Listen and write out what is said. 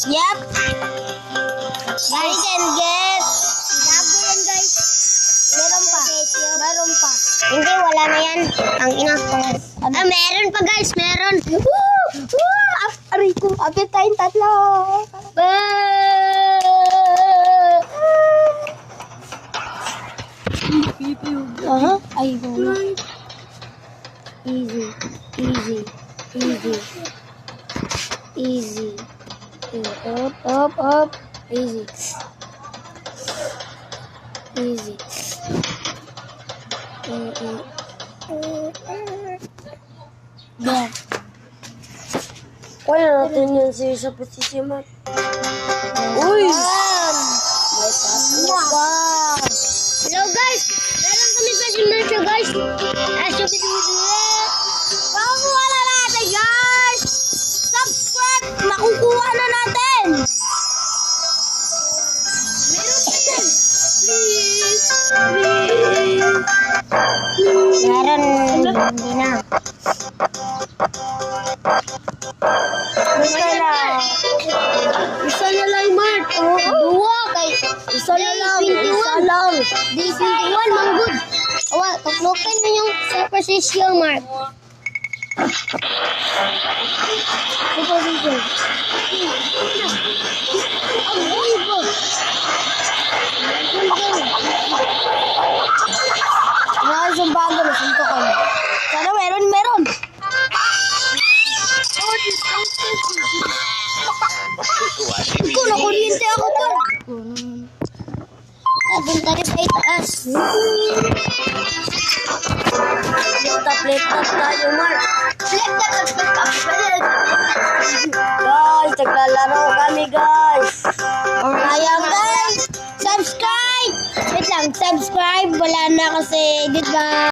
Yep. You can get. Bago yan, guys. Meron pa. Meron pa. Hindi, wala na yan. Ang ina ko. Meron pa, guys. Meron. Woo! Aray ko. Abit tayong tatlo. Ay, wala. Easy. Easy. Easy. Easy. Up. Easy. Easy. Yeah. Kaya natin yun sa posisyon. Uy! Hello guys! Meron kami presentation guys! Makukuha na natin guys! Subscribe! Makukuha na natin! Meron pa yan! Please! Meron, hindi na. Isa na lang, Mark. Dua kay Isa na lang. Day 21, manggod. Awa, tuklokin mo yung superstition, Mark. Superstition. Wala yung bago na suntok ko. Sana meron. Ito, nakuryente ako to. Doon tayo sa itaas. Plate up tayo, Mark. Flip up. Guys, naglalaro kami, guys. Ayan guys, subscribe! Wait lang, subscribe. Wala na kasi, goodbye.